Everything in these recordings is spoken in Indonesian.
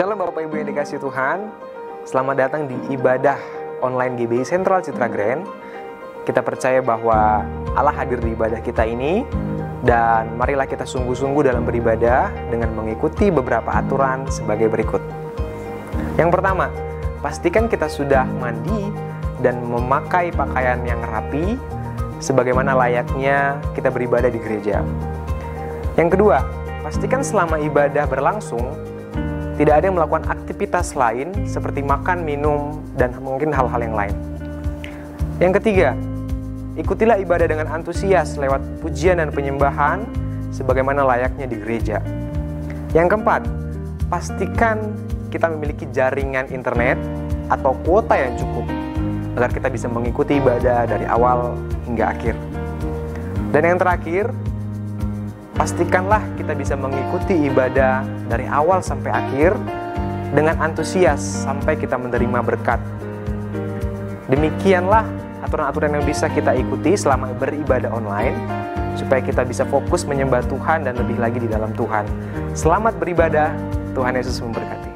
Shalom Bapak Ibu yang dikasihi Tuhan. Selamat datang di ibadah online GBI Sentral Citra Grand. Kita percaya bahwa Allah hadir di ibadah kita ini. Dan marilah kita sungguh-sungguh dalam beribadah dengan mengikuti beberapa aturan sebagai berikut. Yang pertama, pastikan kita sudah mandi dan memakai pakaian yang rapi sebagaimana layaknya kita beribadah di gereja. Yang kedua, pastikan selama ibadah berlangsung tidak ada yang melakukan aktivitas lain seperti makan, minum, dan mungkin hal-hal yang lain. Yang ketiga, ikutilah ibadah dengan antusias lewat pujian dan penyembahan sebagaimana layaknya di gereja. Yang keempat, pastikan kita memiliki jaringan internet atau kuota yang cukup agar kita bisa mengikuti ibadah dari awal hingga akhir. Dan yang terakhir, pastikanlah kita bisa mengikuti ibadah dari awal sampai akhir dengan antusias sampai kita menerima berkat. Demikianlah aturan-aturan yang bisa kita ikuti selama beribadah online supaya kita bisa fokus menyembah Tuhan dan lebih lagi di dalam Tuhan. Selamat beribadah, Tuhan Yesus memberkati.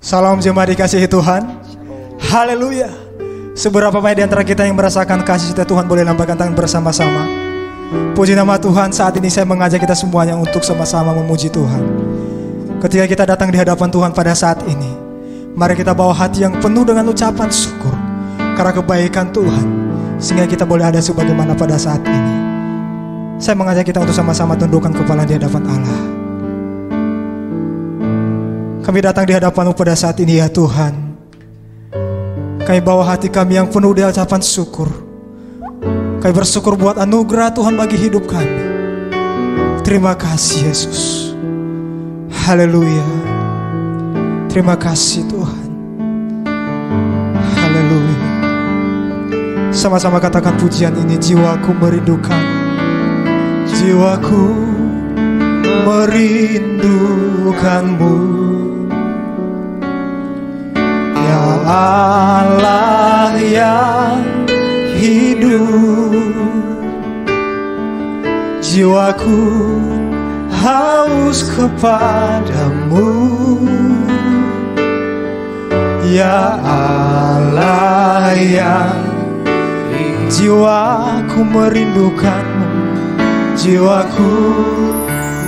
Salam jemaat dikasihi Tuhan. Haleluya. Seberapa banyak di antara kita yang merasakan kasih setia Tuhan boleh lambaikan tangan bersama-sama. Puji nama Tuhan. Saat ini saya mengajak kita semuanya untuk sama-sama memuji Tuhan. Ketika kita datang di hadapan Tuhan pada saat ini, mari kita bawa hati yang penuh dengan ucapan syukur karena kebaikan Tuhan, sehingga kita boleh ada sebagaimana pada saat ini. Saya mengajak kita untuk sama-sama tundukkan kepala di hadapan Allah. Kami datang di hadapan-Mu pada saat ini ya Tuhan. Kami bawa hati kami yang penuh dengan ucapan syukur. Kami bersyukur buat anugerah Tuhan bagi hidup kami. Terima kasih Yesus. Haleluya. Terima kasih Tuhan. Haleluya. Sama-sama katakan pujian ini. Jiwaku merindukan. Jiwaku merindukan-Mu. Ya Allah yang hidup, jiwaku haus kepadamu. Ya Allah yang jiwaku merindukanmu, jiwaku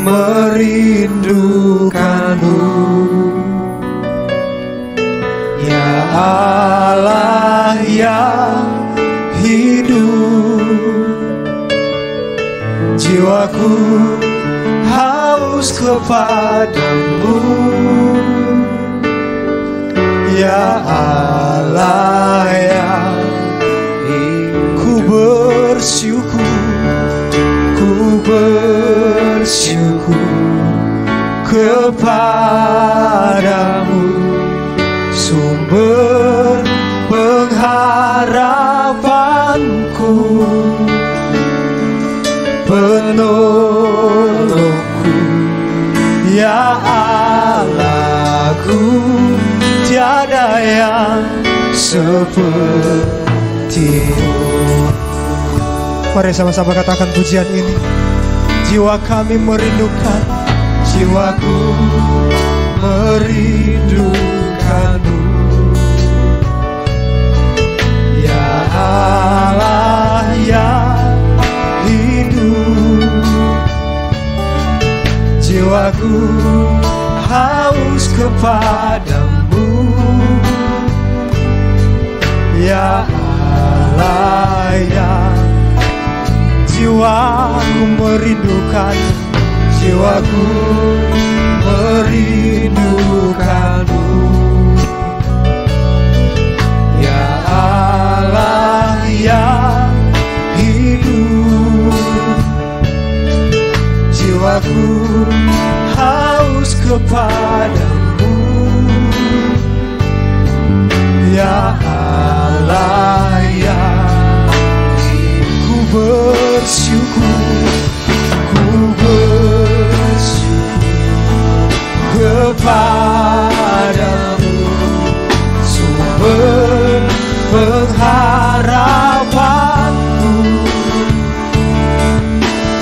merindukanmu. Ya Allah yang hidup, jiwaku haus kepadamu. Ya Allah yang ku bersyukur kepadamu, sumber pengharapanku, penolongku. Ya Allahku, tiada yang seperti-Mu. Mari sama-sama katakan pujian ini. Jiwa kami merindukan, jiwaku merindukan-Mu. Ya Allah yang hidup, jiwaku haus kepadamu. Ya Allah yang jiwaku merindukan, jiwaku merindukan. merindukanmu, ya Allah yang hidup. Jiwaku haus kepadamu, ya Allah yang ku bersyukur, ku bersyukur kepadamu, sumber pengharapanku,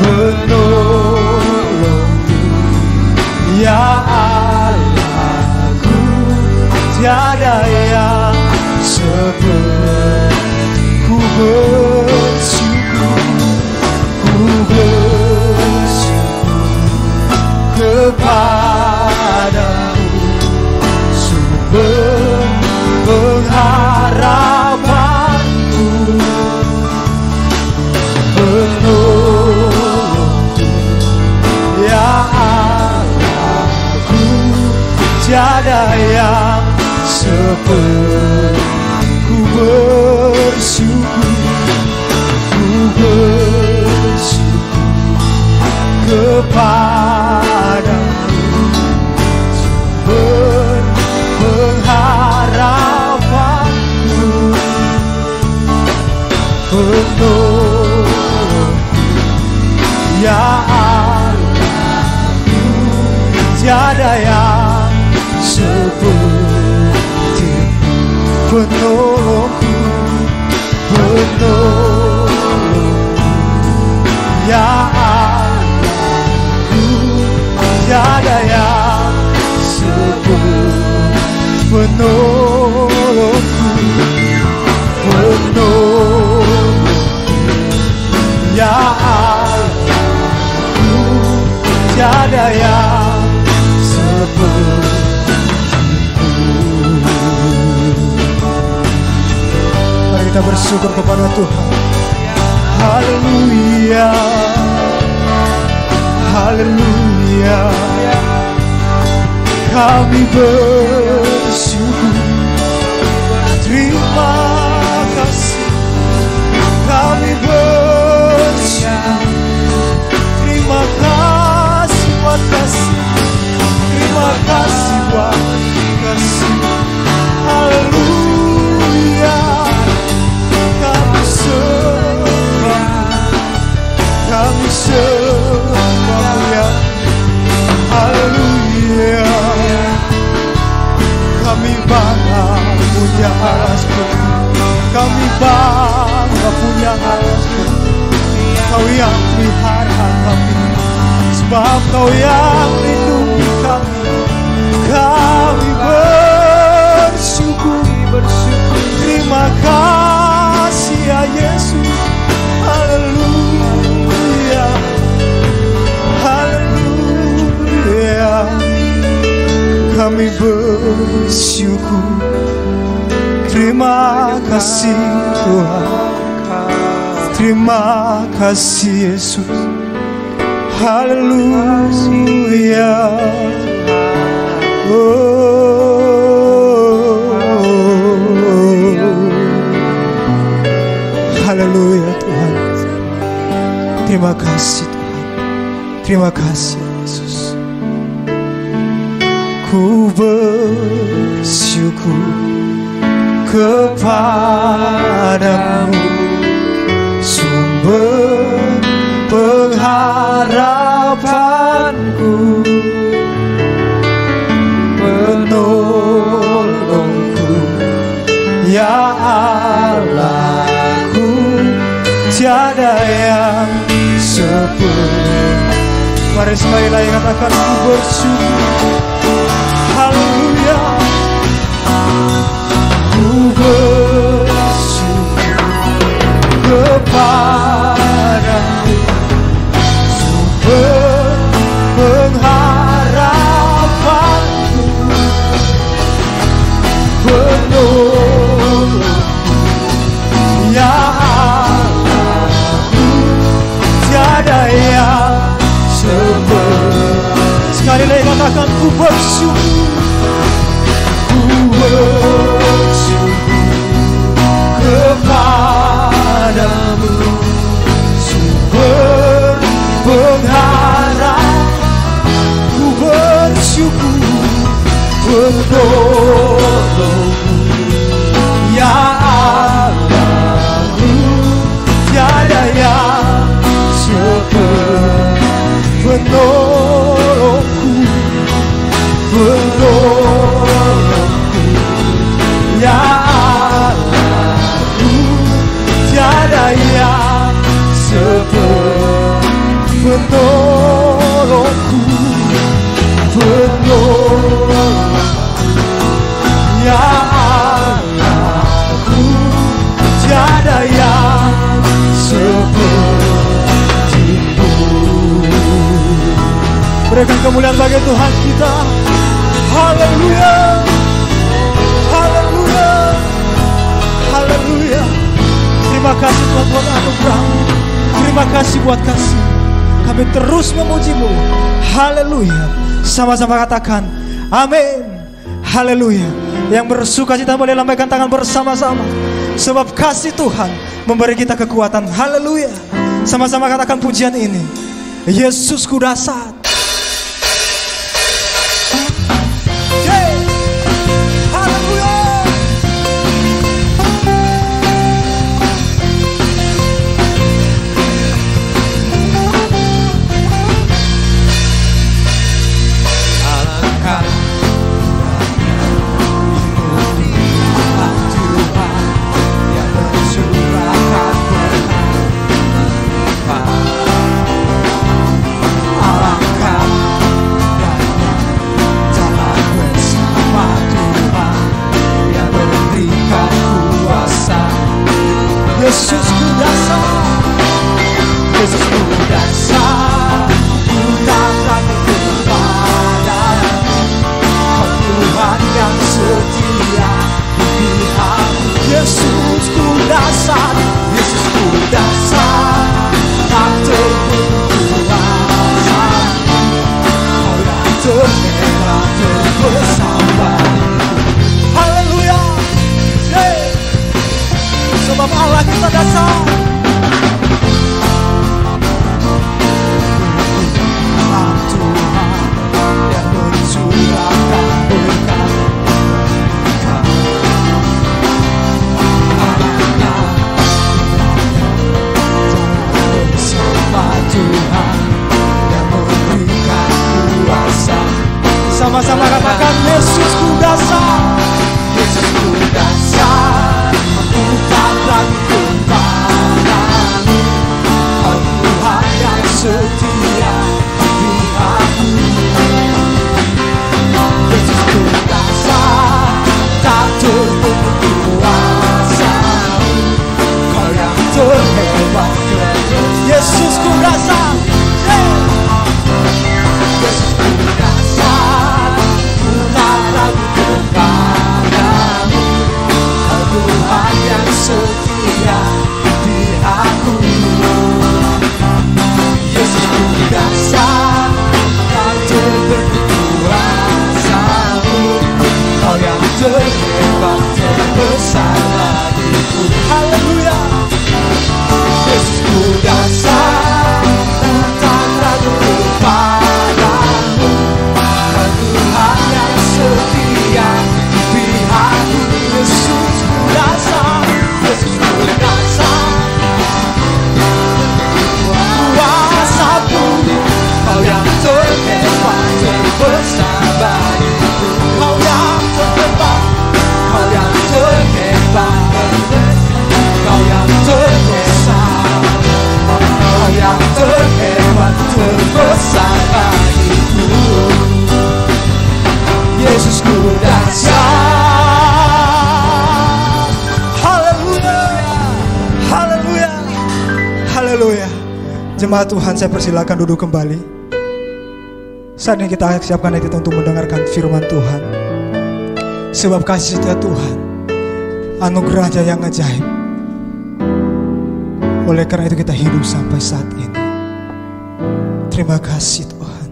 penolongku, ya Allahku, tiada yang seperti. Ku bersyukur, ku bersyukur kepadamu, sumber pengharapanku, penolongku, ya Allahku, tiada yang seperti. Ku bersyukur, ku bersyukur kepadamu, sumber pengharapanku, penolongku, ya Allahku, tiada yang seperti. Penolongku, penolongku, ya Allahku, tiada yang seperti. Penolongku, penolongku, ya Allahku, tiada yang seperti. Kita bersyukur kepada Tuhan. Haleluya, haleluya. Kami bersyukur, terima kasih. Kami bersyukur, terima kasih buat kasih, terima kasih buat kasih. Haleluya. Kami sembahmu ya, haleluya. Kami bangga punya Allah seperti, kami bangga punya Allah seperti. Kau yang pelihara kami, sebab Kau yang lindungi kami. Kami bersyukur, terima kasih ya Yesus. Haleluya, haleluya. Kami bersyukur, terima kasih Tuhan, terima kasih Yesus. Haleluya. Haleluya Tuhan. Terima kasih Tuhan, terima kasih Yesus. Ku bersyukur kepadamu, sumber pengharapanku, penolongku, ya Allahku, tiada yang seperti. Mari sekali lagi katakan ku bersyukur. Haleluya. Ku bersyukur kepadamu, sumber pengharapanku, penolongku, ya Allahku, tiada yang seperti. Sekali lagi katakan ku bersyukur. Berikan kemuliaan bagi Tuhan kita. Haleluya. Haleluya. Haleluya. Terima kasih Tuhan buat anugerah. Terima kasih buat kasih. Kami terus memuji-Mu. Haleluya. Sama-sama katakan amin. Haleluya. Yang bersuka cita boleh lambaikan tangan bersama-sama. Sebab kasih Tuhan memberi kita kekuatan. Haleluya. Sama-sama katakan pujian ini. Yesusku dahsyat. Yesusku dahsyat, Yesusku dahsyat, ku tak ragu kepadamu. Kau Tuhan yang setia di hati. Yesusku dahsyat, Yesusku dahsyat, tak terkuasa. Kau yang terhebat terbesar bagiku. Haleluya. Sebab Allah kita dahsyat. Tuhan yang mencurahkan berkat. Bersama Tuhan yang memberikan kuasa. Sama-sama katakan Yesusku dahsyat. Yesusku dahsyat. Tak ragu kepadamu. Kau Tuhan yang setia di hati. Yesusku dahsyat, tak terkuasa-mu. Kau yang terhebat. Yesusku dahsyat. Yesusku dahsyat, tak ragu kepadamu. Tuhan yang setia di aku. Yesusku dahsyat, tak terkuasa-mu. Kau yang terhebat terbesar bagiku. Haleluya. Yesusku dahsyat, tak ragu kepadamu. Kau Tuhan yang setia di aku. Yesusku dahsyat, Yesusku dahsyat, kuasa-Mu. Kau yang terhebat terbesar bagiku. Kau yang terhebat, Kau yang terhebat, Kau yang terbesar, Kau yang terhebat terbesar bagiku. Yesusku dahsyat. Haleluya. Jemaat Tuhan, saya persilakan duduk kembali. Saat ini kita siapkan hati kita untuk mendengarkan firman Tuhan. Sebab kasih setia Tuhan, anugerahnya yang ajaib. Oleh karena itu kita hidup sampai saat ini. Terima kasih Tuhan.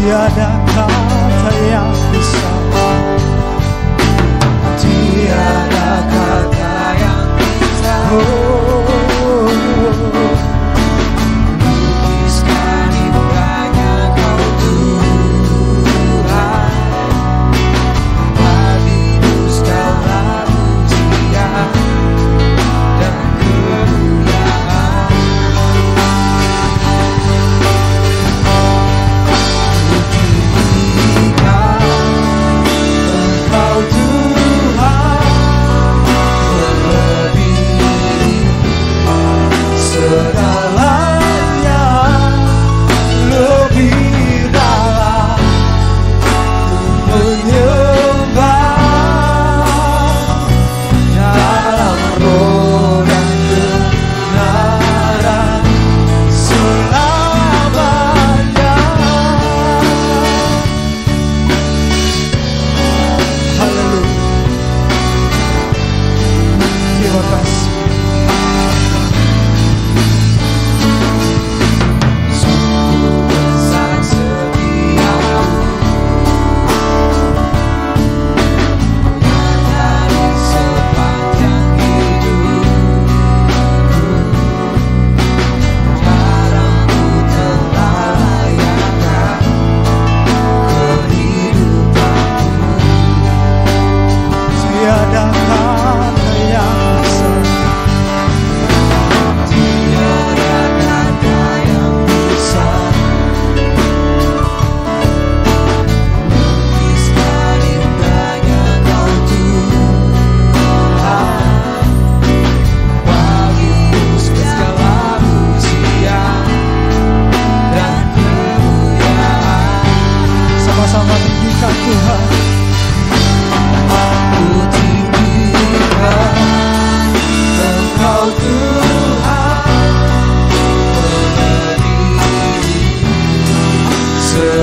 Tiada kata yang bisa, tiada kata yang bisa lukiskan indahnya Kau Tuhan. Bagiku Kau puji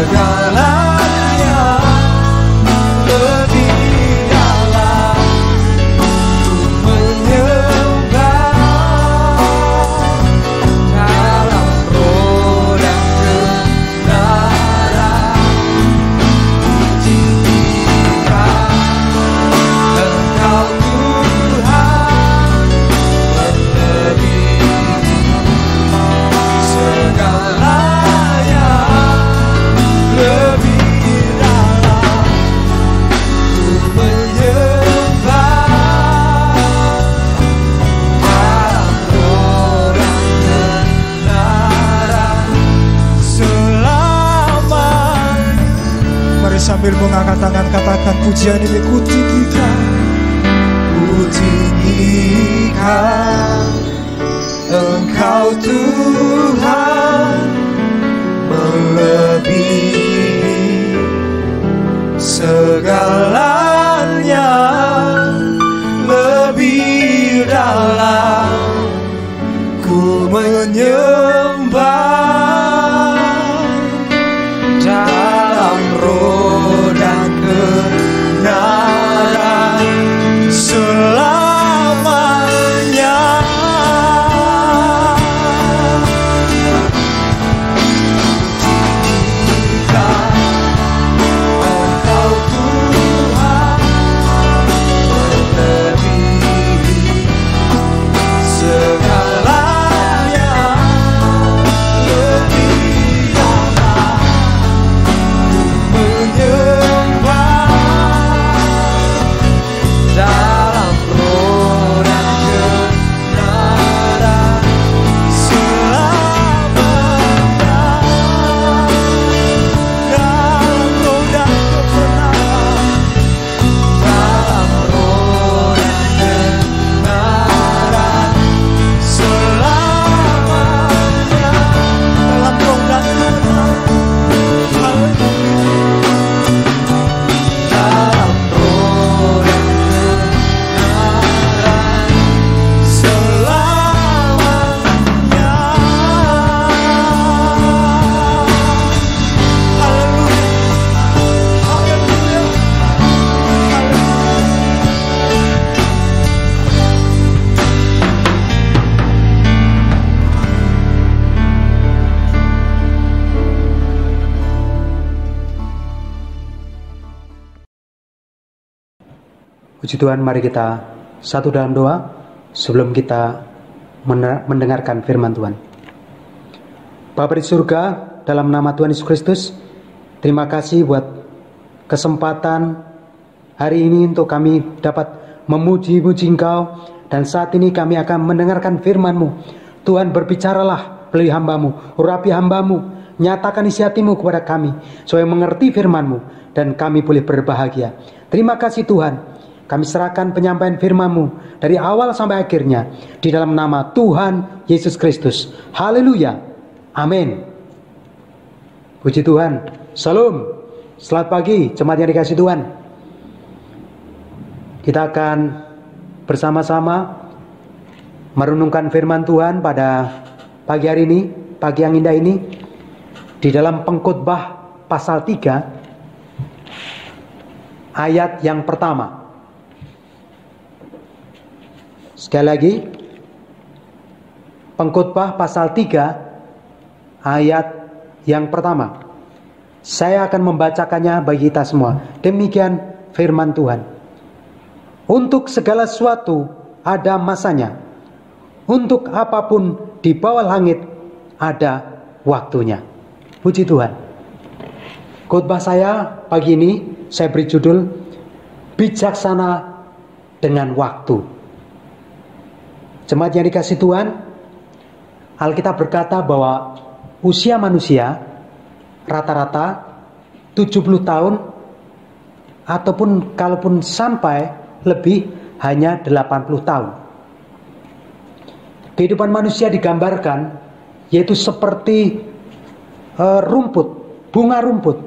segalanya lebih dalam ku menyembah dalam roh dan kebenaran. Jika Engkau Tuhan melebihi segalanya lebih dalam ku menyembah dalam roh dan kebenaran selamanya. Mari sambil mengangkat tangan katakan pujian ini ku tinggikan, ku tinggikan Engkau Tuhan melebihi segalanya lebih dalam ku menyembah dalam roh dan kebenaran selamanya. Engkau Tuhan melebihi segalanya lebih dalam ku menyembah dalam roh dan kebenaran selamanya. Dalam roh dan kebenaran, dalam roh dan kebenaran selamanya. Dalam roh dan kebenaran, haleluya. Dalam roh dan kebenaran selamanya. Haleluya, haleluya, Puji Tuhan, mari kita satu dalam doa sebelum kita mendengarkan firman Tuhan. Bapa di surga, dalam nama Tuhan Yesus Kristus, terima kasih buat kesempatan hari ini untuk kami dapat memuji-muji Engkau, dan saat ini kami akan mendengarkan firman-Mu. Tuhan, berbicaralah melalui hamba-Mu, urapi hamba-Mu, nyatakan isi hati-Mu kepada kami supaya mengerti firman-Mu dan kami boleh berbahagia. Terima kasih Tuhan. Kami serahkan penyampaian firman-Mu dari awal sampai akhirnya di dalam nama Tuhan Yesus Kristus. Haleluya. Amin. Puji Tuhan. Salam. Selamat pagi jemaat yang dikasihi Tuhan. Kita akan bersama-sama merenungkan firman Tuhan pada pagi hari ini, pagi yang indah ini, di dalam Pengkhotbah pasal 3 ayat yang pertama. Sekali lagi, Pengkhotbah pasal 3 ayat yang pertama. Saya akan membacakannya bagi kita semua. Demikian firman Tuhan. Untuk segala sesuatu ada masanya. Untuk apapun di bawah langit ada waktunya. Puji Tuhan. Khotbah saya pagi ini saya beri judul Bijaksana dengan Waktu. Jemaat yang dikasihi Tuhan, Alkitab berkata bahwa usia manusia rata-rata 70 tahun ataupun kalaupun sampai lebih hanya 80 tahun. Kehidupan manusia digambarkan yaitu seperti rumput, bunga rumput.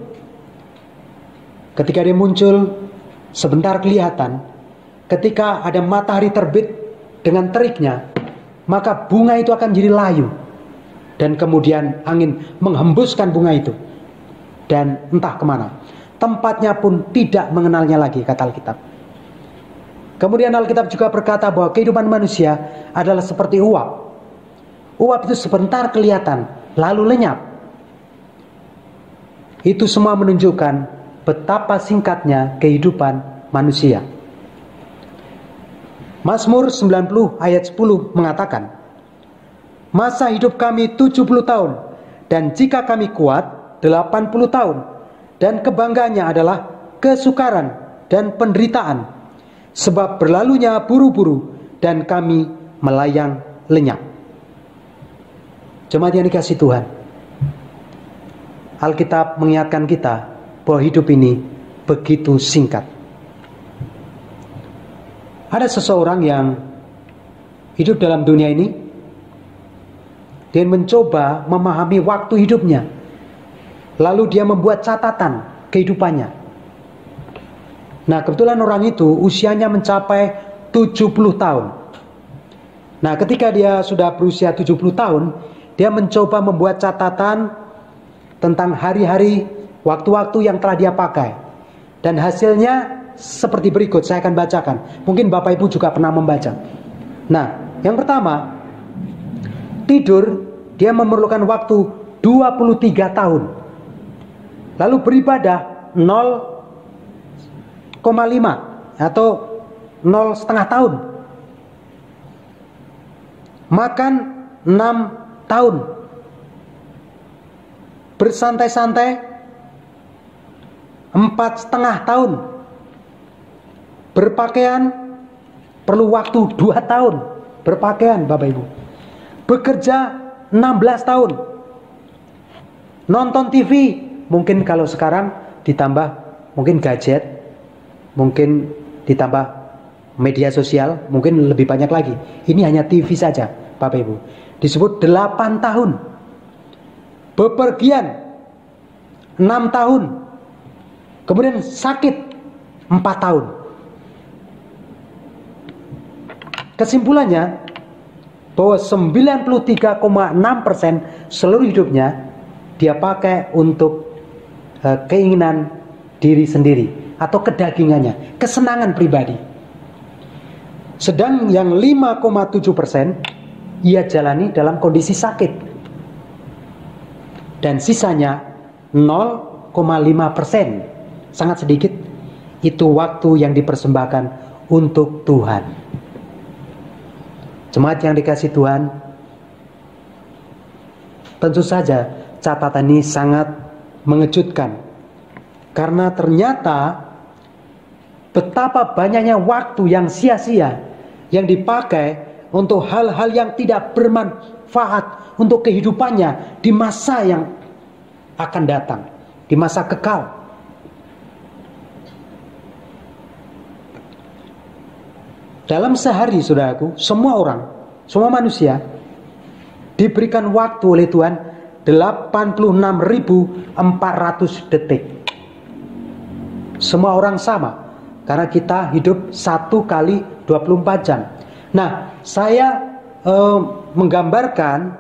Ketika dia muncul sebentar kelihatan, ketika ada matahari terbit dengan teriknya, maka bunga itu akan jadi layu dan kemudian angin menghembuskan bunga itu dan entah kemana. Tempatnya pun tidak mengenalnya lagi, kata Alkitab. Kemudian Alkitab juga berkata bahwa kehidupan manusia adalah seperti uap. Uap itu sebentar kelihatan, lalu lenyap. Itu semua menunjukkan betapa singkatnya kehidupan manusia. Mazmur 90 ayat 10 mengatakan, masa hidup kami 70 tahun, dan jika kami kuat 80 tahun, dan kebanggaannya adalah kesukaran dan penderitaan, sebab berlalunya buru-buru dan kami melayang lenyap. Jemaat yang dikasihi Tuhan, Alkitab mengingatkan kita bahwa hidup ini begitu singkat. Ada seseorang yang hidup dalam dunia ini dan mencoba memahami waktu hidupnya. Lalu dia membuat catatan kehidupannya. Nah, kebetulan orang itu usianya mencapai 70 tahun. Nah, ketika dia sudah berusia 70 tahun, dia mencoba membuat catatan tentang hari-hari, waktu-waktu yang telah dia pakai. Dan hasilnya seperti berikut, saya akan bacakan. Mungkin Bapak Ibu juga pernah membaca. Nah, yang pertama, tidur dia memerlukan waktu 23 tahun. Lalu beribadah 0,5 atau 0,5 tahun. Makan 6 tahun. Bersantai-santai 4,5 tahun. Berpakaian perlu waktu 2 tahun. Berpakaian, Bapak Ibu. Bekerja 16 tahun. Nonton TV, mungkin kalau sekarang ditambah mungkin gadget, mungkin ditambah media sosial, mungkin lebih banyak lagi. Ini hanya TV saja, Bapak Ibu. Disebut 8 tahun. Bepergian 6 tahun. Kemudian sakit 4 tahun. Kesimpulannya bahwa 93,6% seluruh hidupnya dia pakai untuk keinginan diri sendiri atau kedagingannya, kesenangan pribadi. Sedang yang 5,7% ia jalani dalam kondisi sakit. Dan sisanya 0,5%, sangat sedikit, itu waktu yang dipersembahkan untuk Tuhan. Jemaat yang dikasihi Tuhan, tentu saja catatan ini sangat mengejutkan. Karena ternyata betapa banyaknya waktu yang sia-sia yang dipakai untuk hal-hal yang tidak bermanfaat untuk kehidupannya di masa yang akan datang, di masa kekal. Dalam sehari, saudaraku, semua orang, semua manusia diberikan waktu oleh Tuhan 86.400 detik. Semua orang sama, karena kita hidup 1 kali 24 jam. Nah, saya menggambarkan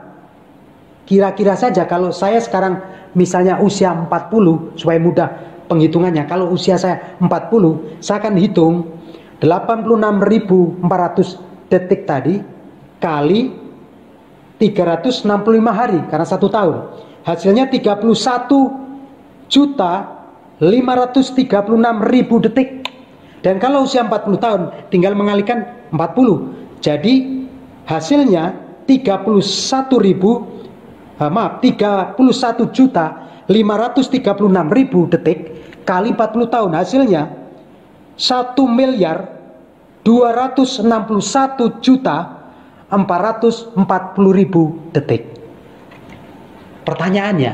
kira-kira saja kalau saya sekarang misalnya usia 40, supaya mudah penghitungannya. Kalau usia saya 40, saya akan hitung 86.400 detik tadi kali 365 hari karena 1 tahun. Hasilnya 31.536.000 detik. Dan kalau usia 40 tahun tinggal mengalikan 40. Jadi hasilnya 31.536.000 detik kali 40 tahun. Hasilnya 1.261.440.000 detik. Pertanyaannya,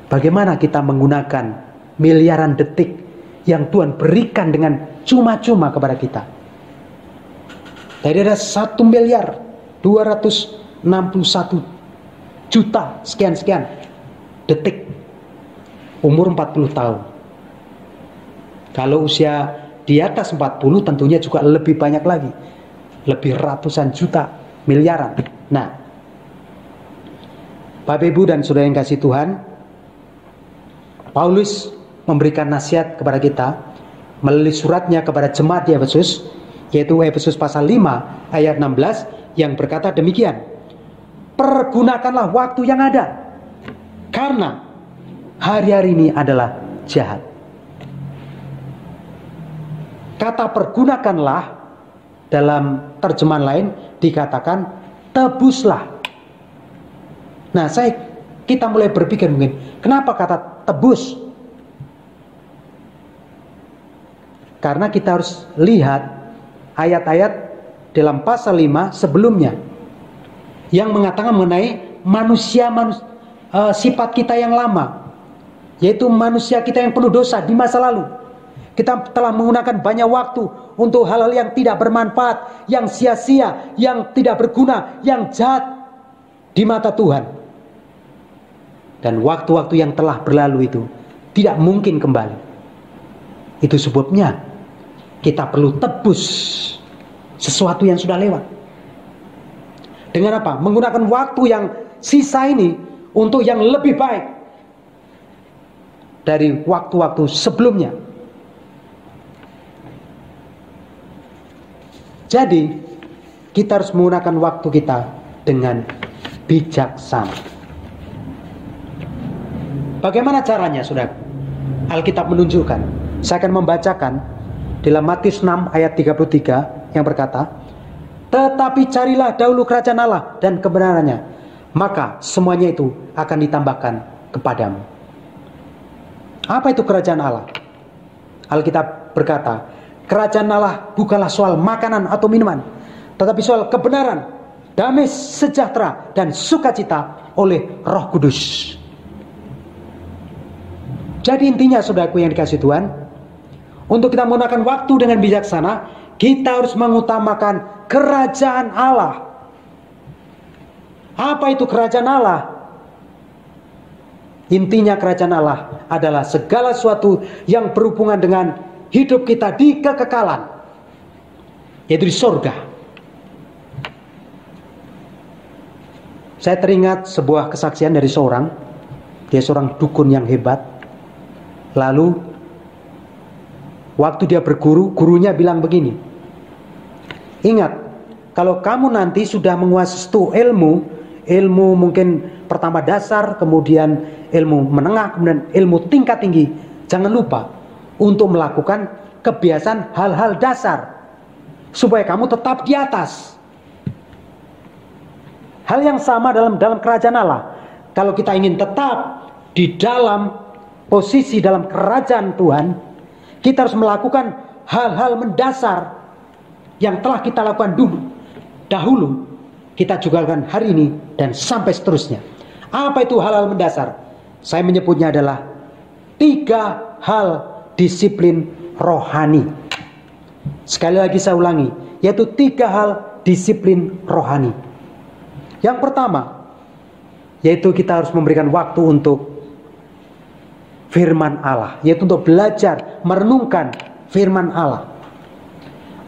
bagaimana kita menggunakan miliaran detik yang Tuhan berikan dengan cuma-cuma kepada kita? Tadi ada 1.261.000.000 sekian detik umur 40 tahun. Kalau usia di atas 40 tentunya juga lebih banyak lagi, lebih ratusan juta, miliaran. Nah, Bapak Ibu dan Saudara yang kasih Tuhan, Paulus memberikan nasihat kepada kita melalui suratnya kepada jemaat di Efesus, yaitu Efesus pasal 5 ayat 16 yang berkata demikian. Pergunakanlah waktu yang ada, karena hari-hari ini adalah jahat. Kata pergunakanlah dalam terjemahan lain dikatakan tebuslah. Nah, kita mulai berpikir mungkin, kenapa kata tebus? Karena kita harus lihat ayat-ayat dalam pasal 5 sebelumnya yang mengatakan mengenai sifat kita yang lama, yaitu manusia kita yang penuh dosa di masa lalu. Kita telah menggunakan banyak waktu untuk hal-hal yang tidak bermanfaat, yang sia-sia, yang tidak berguna, yang jahat di mata Tuhan. Dan waktu-waktu yang telah berlalu itu tidak mungkin kembali. Itu sebabnya kita perlu tebus sesuatu yang sudah lewat. Dengan apa? Menggunakan waktu yang sisa ini untuk yang lebih baik dari waktu-waktu sebelumnya. Jadi kita harus menggunakan waktu kita dengan bijaksana. Bagaimana caranya, saudara? Alkitab menunjukkan. Saya akan membacakan dalam Matius 6 ayat 33 yang berkata, tetapi carilah dahulu kerajaan Allah dan kebenarannya, maka semuanya itu akan ditambahkan kepadamu. Apa itu kerajaan Allah? Alkitab berkata, kerajaan Allah bukanlah soal makanan atau minuman, tetapi soal kebenaran, damai sejahtera dan sukacita oleh Roh Kudus. Jadi intinya, saudaraku yang dikasih Tuhan, untuk kita menggunakan waktu dengan bijaksana, kita harus mengutamakan kerajaan Allah. Apa itu kerajaan Allah? Intinya kerajaan Allah adalah segala sesuatu yang berhubungan dengan hidup kita di kekekalan, yaitu di surga. Saya teringat sebuah kesaksian dari dia seorang dukun yang hebat. Lalu waktu dia berguru, gurunya bilang begini, ingat, kalau kamu nanti sudah menguasai ilmu mungkin pertama dasar, kemudian ilmu menengah, kemudian ilmu tingkat tinggi, jangan lupa untuk melakukan kebiasaan hal-hal dasar supaya kamu tetap di atas. Hal yang sama dalam kerajaan Allah. Kalau kita ingin tetap di dalam posisi dalam kerajaan Tuhan, kita harus melakukan hal-hal mendasar yang telah kita lakukan dahulu, kita juga lakukan hari ini dan sampai seterusnya. Apa itu hal-hal mendasar? Saya menyebutnya adalah 3 hal disiplin rohani. Sekali lagi saya ulangi, yaitu 3 hal disiplin rohani. Yang pertama, yaitu kita harus memberikan waktu untuk firman Allah, yaitu untuk belajar merenungkan firman Allah.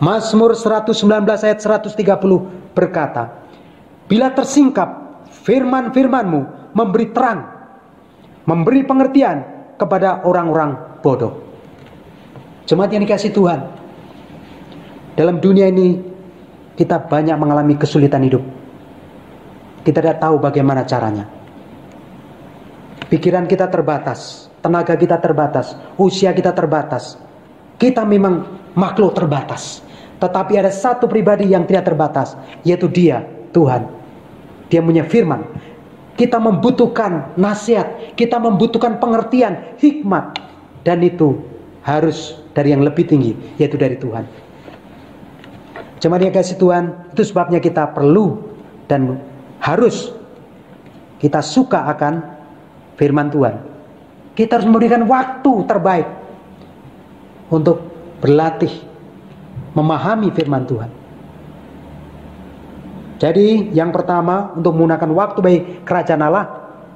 Mazmur 119 ayat 130 berkata, bila tersingkap firman-firmanmu memberi terang, memberi pengertian kepada orang-orang bodoh. Jemaat yang dikasih Tuhan, dalam dunia ini kita banyak mengalami kesulitan hidup. Kita tidak tahu bagaimana caranya. Pikiran kita terbatas, tenaga kita terbatas, usia kita terbatas. Kita memang makhluk terbatas. Tetapi ada satu pribadi yang tidak terbatas, yaitu Dia, Tuhan. Dia punya firman. Kita membutuhkan nasihat, kita membutuhkan pengertian, hikmat. Dan itu harus dari yang lebih tinggi, yaitu dari Tuhan. Jemaat yang kasih Tuhan, itu sebabnya kita perlu dan harus kita suka akan firman Tuhan. Kita harus memberikan waktu terbaik untuk berlatih memahami firman Tuhan. Jadi yang pertama, untuk menggunakan waktu bagi kerajaan Allah,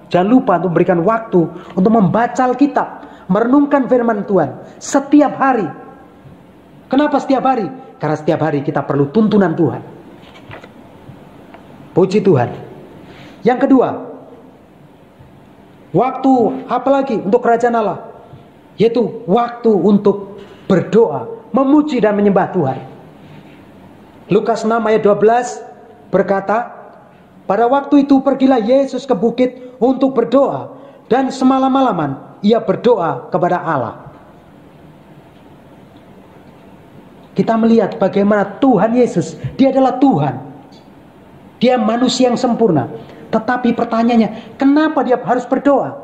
jangan lupa untuk memberikan waktu untuk membaca Alkitab, merenungkan firman Tuhan setiap hari. Kenapa setiap hari? Karena setiap hari kita perlu tuntunan Tuhan. Puji Tuhan. Yang kedua, Waktu apalagi untuk kerajaan Allah? Yaitu waktu untuk berdoa, memuji dan menyembah Tuhan. Lukas 6 ayat 12 berkata, pada waktu itu pergilah Yesus ke bukit untuk berdoa, dan semalam-malaman ia berdoa kepada Allah. Kita melihat bagaimana Tuhan Yesus, dia adalah Tuhan. Dia manusia yang sempurna. Tetapi pertanyaannya, kenapa dia harus berdoa?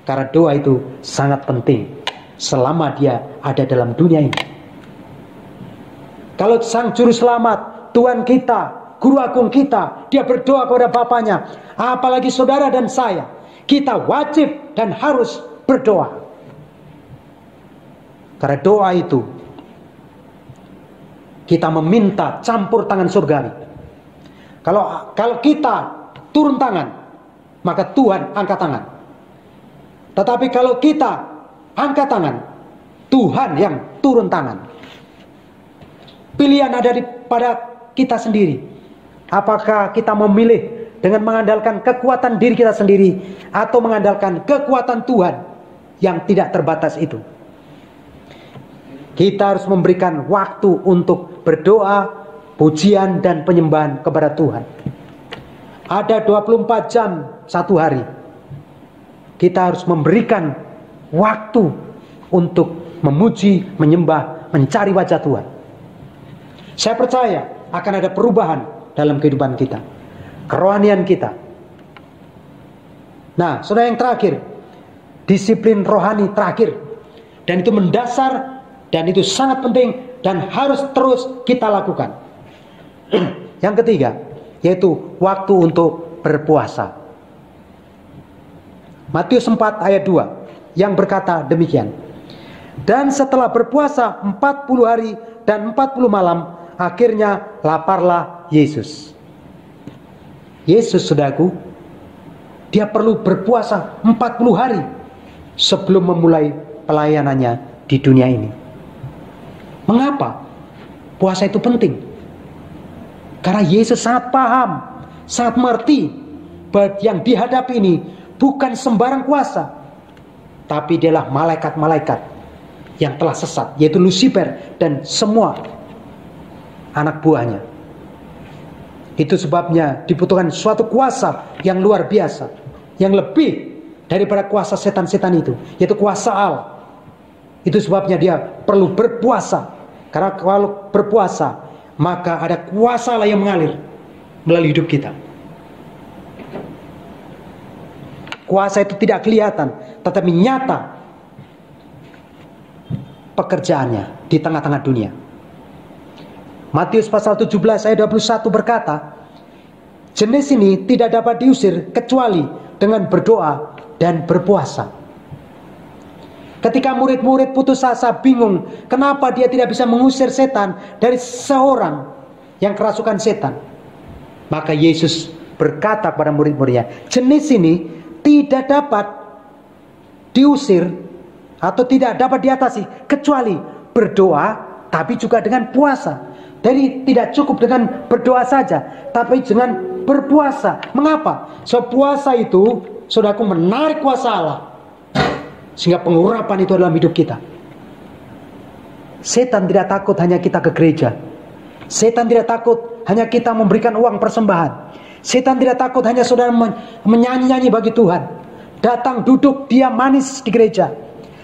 Karena doa itu sangat penting selama dia ada dalam dunia ini. Kalau Sang Juru Selamat, Tuhan kita, Guru Agung kita, dia berdoa kepada Bapaknya, apalagi saudara dan saya, kita wajib dan harus berdoa. Karena doa itu kita meminta campur tangan surgawi. Kalau kita turun tangan, maka Tuhan angkat tangan. Tetapi kalau kita angkat tangan, Tuhan yang turun tangan. Pilihan ada pada kita sendiri. Apakah kita memilih dengan mengandalkan kekuatan diri kita sendiri, atau mengandalkan kekuatan Tuhan yang tidak terbatas itu? Kita harus memberikan waktu untuk berdoa, pujian dan penyembahan kepada Tuhan. Ada 24 jam satu hari. Kita harus memberikan waktu untuk memuji, menyembah, mencari wajah Tuhan. Saya percaya akan ada perubahan dalam kehidupan kita, kerohanian kita. Nah, saudara, yang terakhir, disiplin rohani terakhir, dan itu mendasar, dan itu sangat penting dan harus terus kita lakukan. Yang ketiga, yaitu waktu untuk berpuasa. Matius 4 ayat 2 yang berkata demikian. Dan setelah berpuasa 40 hari dan 40 malam, akhirnya laparlah Yesus. Yesus, saudaraku, dia perlu berpuasa 40 hari sebelum memulai pelayanannya di dunia ini. Mengapa puasa itu penting? Karena Yesus sangat paham, sangat mengerti bahwa yang dihadapi ini bukan sembarang kuasa, tapi dialah malaikat-malaikat yang telah sesat, yaitu Lucifer dan semua anak buahnya. Itu sebabnya dibutuhkan suatu kuasa yang luar biasa, yang lebih daripada kuasa setan-setan itu, yaitu kuasa Allah. Itu sebabnya dia perlu berpuasa. Karena kalau berpuasa, maka ada kuasa Allah yang mengalir melalui hidup kita. Kuasa itu tidak kelihatan, tetapi nyata pekerjaannya di tengah-tengah dunia. Matius pasal 17 ayat 21 berkata, jenis ini tidak dapat diusir kecuali dengan berdoa dan berpuasa. Ketika murid-murid putus asa, bingung kenapa dia tidak bisa mengusir setan dari seorang yang kerasukan setan, maka Yesus berkata kepada murid-muridnya, jenis ini tidak dapat diusir atau tidak dapat diatasi kecuali berdoa, tapi juga dengan puasa. Jadi tidak cukup dengan berdoa saja, tapi dengan berpuasa. Mengapa? So puasa itu, saudaraku, menarik kuasa Allah, sehingga pengurapan itu dalam hidup kita. Setan tidak takut hanya kita ke gereja. Setan tidak takut hanya kita memberikan uang persembahan. Setan tidak takut hanya saudara menyanyi-nyanyi bagi Tuhan, datang duduk diam manis di gereja.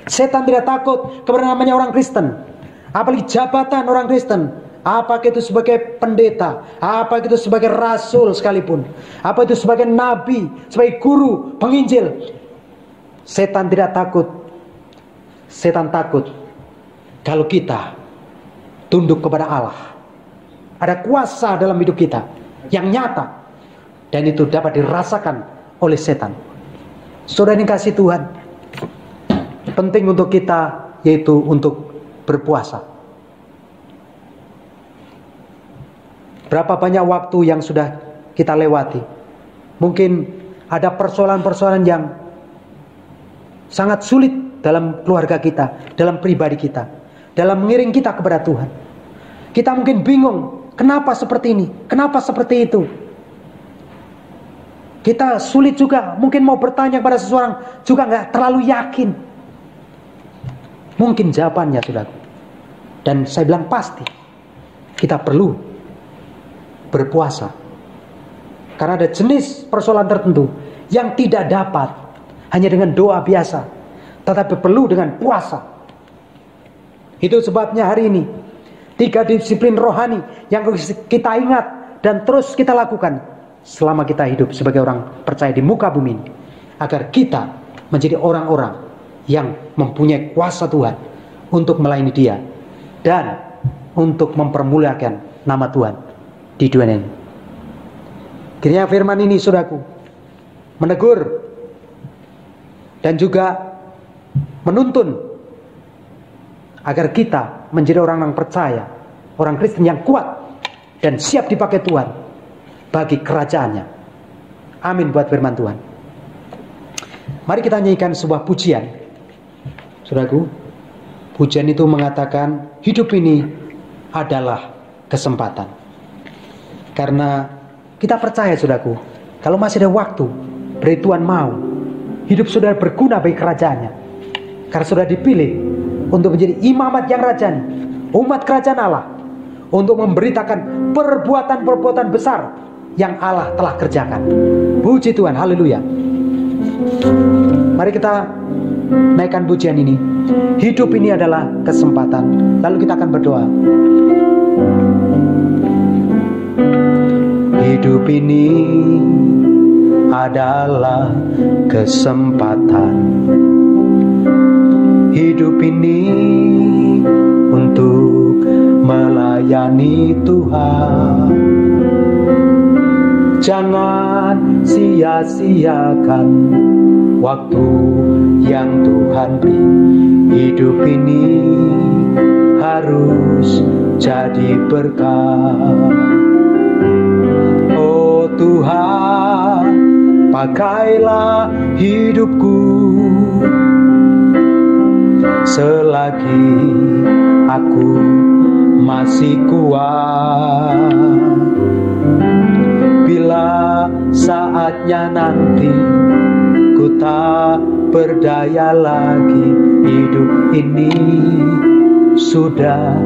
Setan tidak takut kepada namanya orang Kristen, apalagi jabatan orang Kristen, apakah itu sebagai pendeta, apakah itu sebagai rasul sekalipun, apa itu sebagai nabi, sebagai guru, penginjil. Setan tidak takut. Setan takut kalau kita tunduk kepada Allah. Ada kuasa dalam hidup kita yang nyata, dan itu dapat dirasakan oleh setan. Saudara yang kasih Tuhan, penting untuk kita yaitu untuk berpuasa. Berapa banyak waktu yang sudah kita lewati? Mungkin ada persoalan-persoalan yang sangat sulit dalam keluarga kita, dalam pribadi kita, dalam mengiring kita kepada Tuhan. Kita mungkin bingung, kenapa seperti ini, kenapa seperti itu. Kita sulit juga, mungkin mau bertanya kepada seseorang juga nggak terlalu yakin. Mungkin jawabannya, saudaraku. Dan saya bilang pasti, kita perlu berpuasa. Karena ada jenis persoalan tertentu yang tidak dapat hanya dengan doa biasa, tetapi perlu dengan puasa. Itu sebabnya hari ini 3 disiplin rohani yang kita ingat dan terus kita lakukan selama kita hidup sebagai orang percaya di muka bumi ini, agar kita menjadi orang-orang yang mempunyai kuasa Tuhan untuk melayani Dia dan untuk mempermuliakan nama Tuhan di dunia ini. Kiranya firman ini, saudaraku, menegur dan juga menuntun agar kita menjadi orang yang percaya, orang Kristen yang kuat dan siap dipakai Tuhan bagi kerajaannya. Amin buat firman Tuhan. Mari kita nyanyikan sebuah pujian, saudaraku. Pujian itu mengatakan hidup ini adalah kesempatan. Karena kita percaya, saudaraku, kalau masih ada waktu, dari Tuhan mau, hidup saudara berguna bagi kerajaannya. Karena saudara dipilih untuk menjadi imamat yang rajani, umat kerajaan Allah, untuk memberitakan perbuatan-perbuatan besar yang Allah telah kerjakan. Puji Tuhan, haleluya. Mari kita naikkan pujian ini. Hidup ini adalah kesempatan. Lalu kita akan berdoa. Hidup ini adalah kesempatan. Hidup ini untuk melayani Tuhan. Jangan sia-siakan waktu yang Tuhan beri. Hidup ini harus jadi berkat. Oh Tuhan, pakailah hidupku selagi aku masih kuat. Bila saatnya nanti ku tak berdaya lagi, hidup ini sudah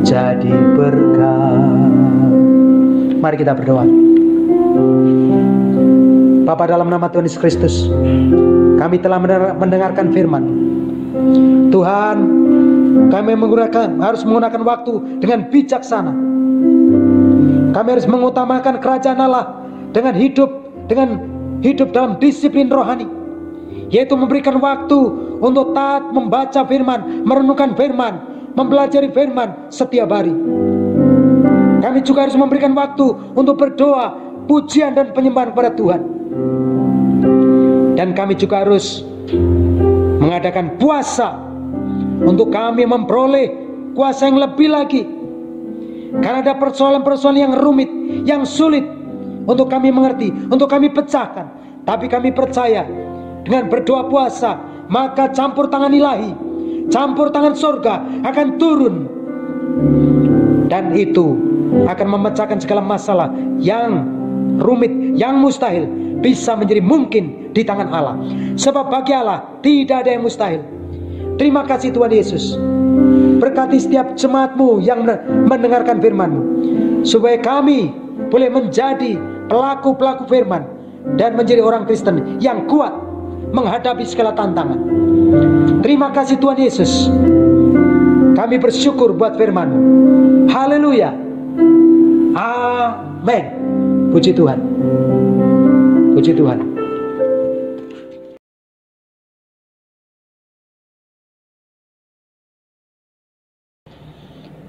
jadi berkat. Mari kita berdoa. Bapa, dalam nama Tuhan Yesus Kristus, kami telah mendengarkan firman. Tuhan, kami harus menggunakan waktu dengan bijaksana. Kami harus mengutamakan kerajaan Allah dengan hidup dalam disiplin rohani, yaitu memberikan waktu untuk taat membaca firman, merenungkan firman, mempelajari firman setiap hari. Kami juga harus memberikan waktu untuk berdoa, pujian dan penyembahan kepada Tuhan. Dan kami juga harus mengadakan puasa untuk kami memperoleh kuasa yang lebih lagi. Karena ada persoalan-persoalan yang rumit, yang sulit untuk kami mengerti, untuk kami pecahkan. Tapi kami percaya dengan berdoa puasa, maka campur tangan ilahi, campur tangan surga akan turun. Dan itu akan memecahkan segala masalah yang rumit, yang mustahil, bisa menjadi mungkin di tangan Allah. Sebab bagi Allah tidak ada yang mustahil. Terima kasih Tuhan Yesus. Berkati setiap jemaat-Mu yang mendengarkan firman-Mu, supaya kami boleh menjadi pelaku-pelaku firman dan menjadi orang Kristen yang kuat menghadapi segala tantangan. Terima kasih Tuhan Yesus. Kami bersyukur buat firman-Mu. Haleluya. Amin. Puji Tuhan. Puji Tuhan.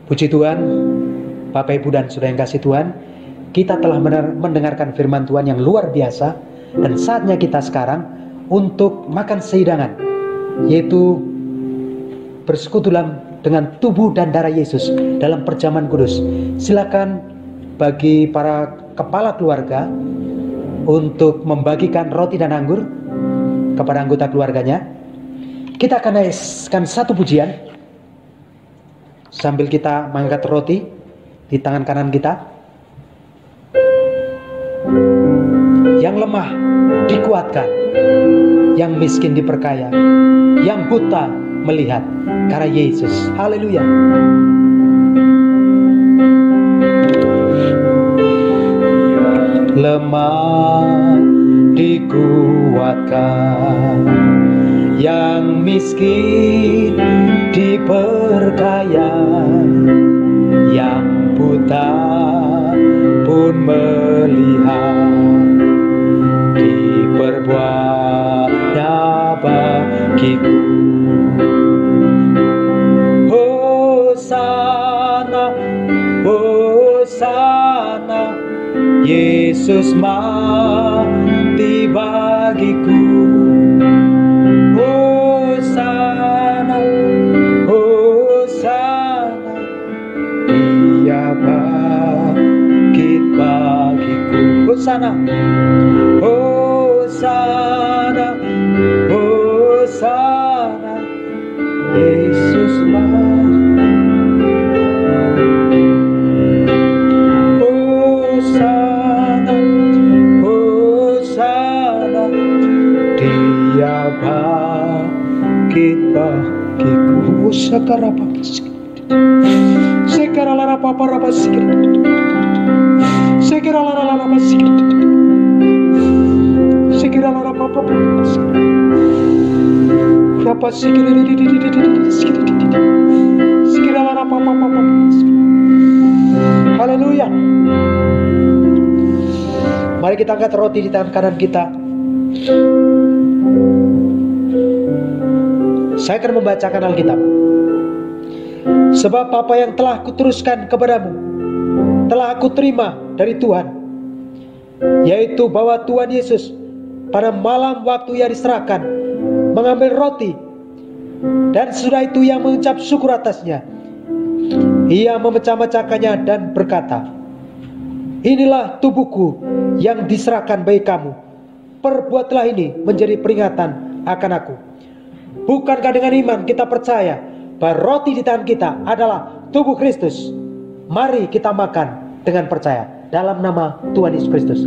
Puji Tuhan, Bapak Ibu dan Saudara yang kasih Tuhan, kita telah mendengarkan firman Tuhan yang luar biasa. Dan saatnya kita sekarang untuk makan sehidangan, yaitu bersekutu dengan tubuh dan darah Yesus dalam perjamuan kudus. Silakan bagi para kepala keluarga untuk membagikan roti dan anggur kepada anggota keluarganya. Kita akan naikkan satu pujian sambil kita mengangkat roti di tangan kanan kita. Yang lemah dikuatkan, yang miskin diperkaya, yang buta melihat karena Yesus. Haleluya. Lemah dikuatkan, yang miskin diperkaya, yang buta pun melihat, diperbuatnya bagiku. Hosana, Hosana, Yesus mati bagiku. Hosana, Hosana, Dia bangkit bagiku. Hosana, Hosana, Hosana, Yesus mati. Hosana, Hosana, Dia bangkit bagiku. Sakarapa, sekaralara papa rapa sikir, sekaralara rapa sikir, sekaralara papa rapa sikir, sekaralara papa. Haleluya. Mari kita angkat roti di tangan kanan kita. Saya akan membacakan Alkitab. Sebab apa yang telah kuteruskan kepadamu telah aku terima dari Tuhan, yaitu bahwa Tuhan Yesus pada malam waktu ia diserahkan mengambil roti, dan sesudah itu ia mengucap syukur atasnya. Ia memecah-mecahkannya dan berkata, inilah tubuhku yang diserahkan bagi kamu. Perbuatlah ini menjadi peringatan akan aku. Bukankah dengan iman kita percaya bahwa roti di tangan kita adalah tubuh Kristus? Mari kita makan dengan percaya dalam nama Tuhan Yesus Kristus.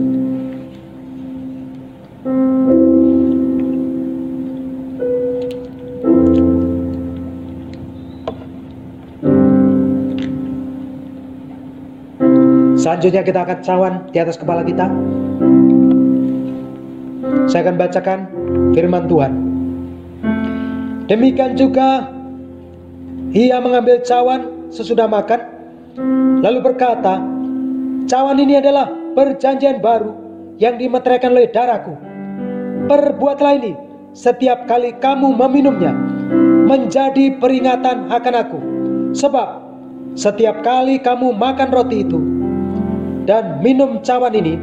Selanjutnya kita akan cawan di atas kepala kita. Saya akan bacakan firman Tuhan. Demikian juga ia mengambil cawan sesudah makan, lalu berkata, cawan ini adalah perjanjian baru yang dimeteraikan oleh darahku. Perbuatlah ini setiap kali kamu meminumnya menjadi peringatan akan aku. Sebab setiap kali kamu makan roti itu dan minum cawan ini,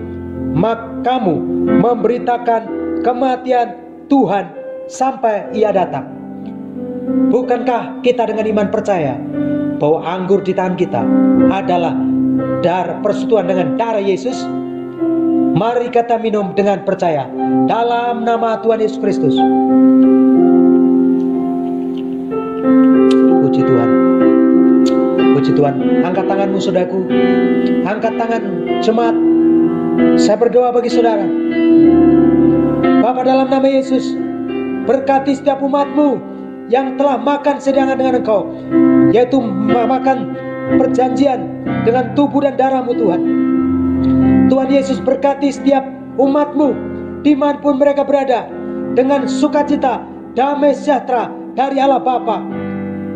maka kamu memberitakan kematian Tuhan sampai ia datang. Bukankah kita dengan iman percaya bahwa anggur di tangan kita adalah darah persekutuan dengan darah Yesus? Mari kita minum dengan percaya dalam nama Tuhan Yesus Kristus. Puji Tuhan. Puji Tuhan. Angkat tanganmu saudaraku. Angkat tangan jemaat. Saya berdoa bagi saudara. Bapa, dalam nama Yesus, berkati setiap umatmu yang telah makan sedangan dengan Engkau, yaitu makan perjanjian dengan tubuh dan darah-Mu Tuhan. Tuhan Yesus, berkati setiap umat-Mu dimanapun mereka berada, dengan sukacita, damai sejahtera dari Allah Bapa,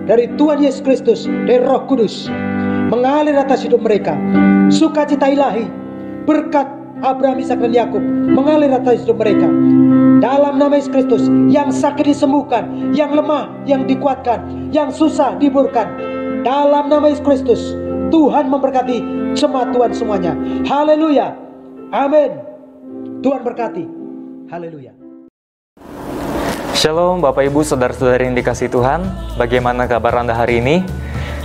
dari Tuhan Yesus Kristus, dari Roh Kudus mengalir atas hidup mereka. Sukacita ilahi, berkat Abraham, Ishak dan Yakub mengalir atas hidup mereka. Dalam nama Yesus Kristus, yang sakit disembuhkan, yang lemah yang dikuatkan, yang susah diburkan. Dalam nama Yesus Kristus, Tuhan memberkati jemaat Tuhan semuanya. Haleluya. Amin. Tuhan berkati. Haleluya. Shalom Bapak Ibu Saudara-saudari yang dikasihi Tuhan. Bagaimana kabar Anda hari ini?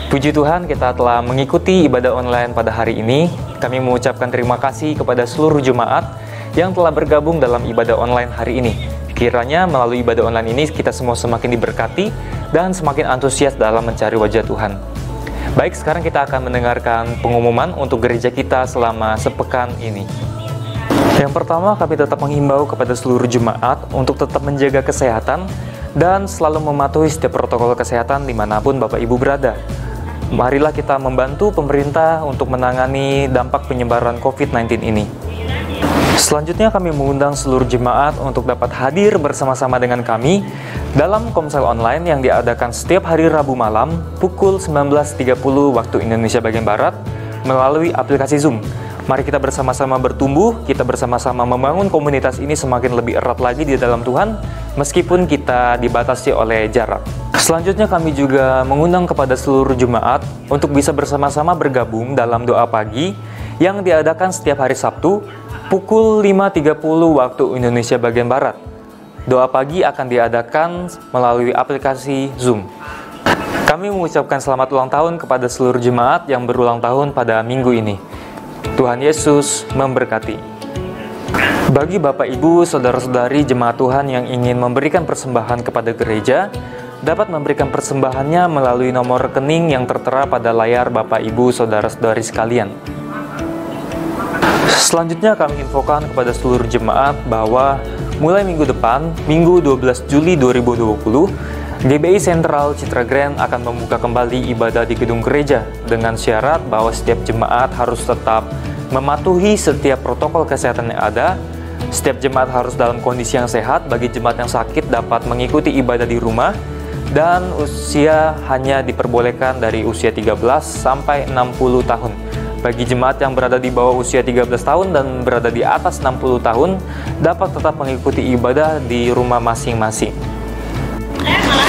Puji Tuhan, kita telah mengikuti ibadah online pada hari ini. Kami mengucapkan terima kasih kepada seluruh jemaat yang telah bergabung dalam ibadah online hari ini. Kiranya melalui ibadah online ini kita semua semakin diberkati dan semakin antusias dalam mencari wajah Tuhan. Baik, sekarang kita akan mendengarkan pengumuman untuk gereja kita selama sepekan ini. Yang pertama, kami tetap menghimbau kepada seluruh jemaat untuk tetap menjaga kesehatan dan selalu mematuhi setiap protokol kesehatan dimanapun Bapak Ibu berada. Marilah kita membantu pemerintah untuk menangani dampak penyebaran COVID-19 ini. Selanjutnya kami mengundang seluruh jemaat untuk dapat hadir bersama-sama dengan kami dalam komsel online yang diadakan setiap hari Rabu malam pukul 19.30 waktu Indonesia bagian Barat melalui aplikasi Zoom. Mari kita bersama-sama bertumbuh, kita bersama-sama membangun komunitas ini semakin lebih erat lagi di dalam Tuhan, meskipun kita dibatasi oleh jarak. Selanjutnya kami juga mengundang kepada seluruh jemaat untuk bisa bersama-sama bergabung dalam doa pagi yang diadakan setiap hari Sabtu pukul 5.30 waktu Indonesia bagian Barat. Doa pagi akan diadakan melalui aplikasi Zoom. Kami mengucapkan selamat ulang tahun kepada seluruh jemaat yang berulang tahun pada minggu ini. Tuhan Yesus memberkati. Bagi Bapak Ibu, Saudara-saudari jemaat Tuhan yang ingin memberikan persembahan kepada gereja, dapat memberikan persembahannya melalui nomor rekening yang tertera pada layar Bapak Ibu Saudara-saudari sekalian. Selanjutnya kami infokan kepada seluruh jemaat bahwa mulai minggu depan, Minggu 12 Juli 2020, GBI Sentral Citra Grand akan membuka kembali ibadah di gedung gereja dengan syarat bahwa setiap jemaat harus tetap mematuhi setiap protokol kesehatan yang ada. Setiap jemaat harus dalam kondisi yang sehat. Bagi jemaat yang sakit dapat mengikuti ibadah di rumah, dan usia hanya diperbolehkan dari usia 13 sampai 60 tahun. Bagi jemaat yang berada di bawah usia 13 tahun dan berada di atas 60 tahun dapat tetap mengikuti ibadah di rumah masing-masing.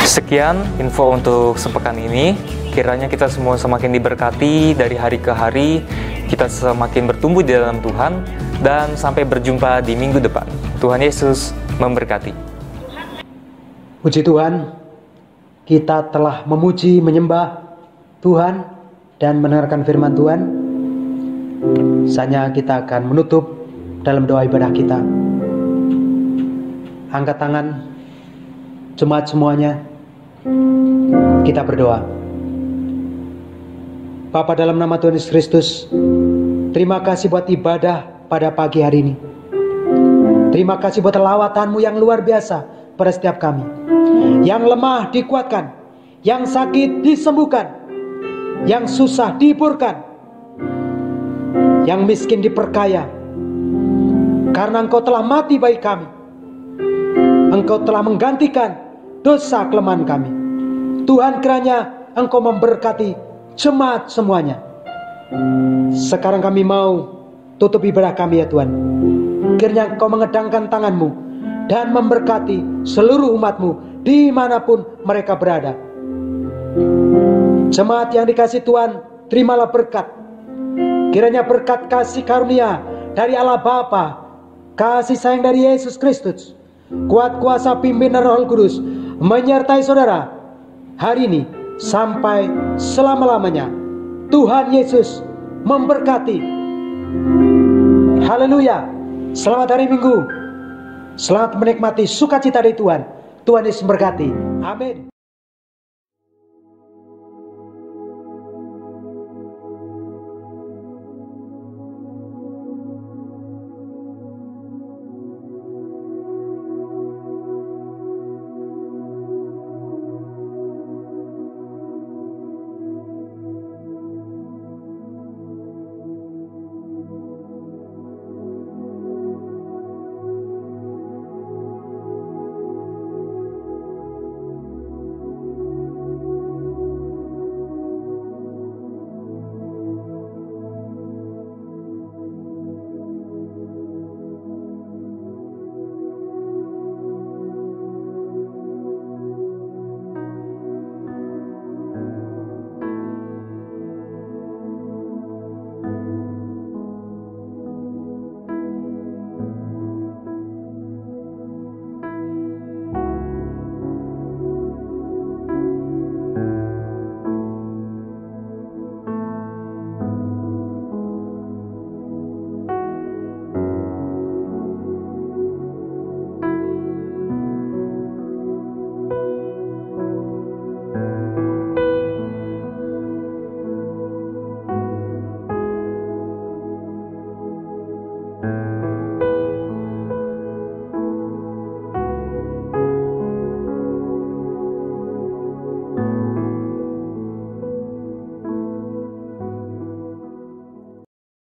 Sekian info untuk sepekan ini. Kiranya kita semua semakin diberkati dari hari ke hari, kita semakin bertumbuh di dalam Tuhan, dan sampai berjumpa di minggu depan. Tuhan Yesus memberkati. Puji Tuhan, kita telah memuji, menyembah Tuhan dan mendengarkan firman Tuhan. Saatnya kita akan menutup dalam doa ibadah kita. Angkat tangan jemaat semuanya, kita berdoa. Bapa, dalam nama Tuhan Yesus Kristus, terima kasih buat ibadah pada pagi hari ini. Terima kasih buat lawatanmu yang luar biasa pada setiap kami. Yang lemah dikuatkan, yang sakit disembuhkan, yang susah dihiburkan, yang miskin diperkaya. Karena Engkau telah mati bagi kami. Engkau telah menggantikan dosa kelemahan kami. Tuhan, kiranya Engkau memberkati jemaat semuanya. Sekarang kami mau tutup ibadah kami ya Tuhan. Kiranya Engkau mengedangkan tangan-Mu dan memberkati seluruh umat-Mu dimanapun mereka berada. Jemaat yang dikasih Tuhan, terimalah berkat. Kiranya berkat kasih karunia dari Allah Bapa, kasih sayang dari Yesus Kristus, kuat kuasa pimpinan Roh Kudus menyertai saudara hari ini sampai selama-lamanya. Tuhan Yesus memberkati. Haleluya. Selamat hari Minggu. Selamat menikmati sukacita dari Tuhan. Tuhan Yesus memberkati. Amin.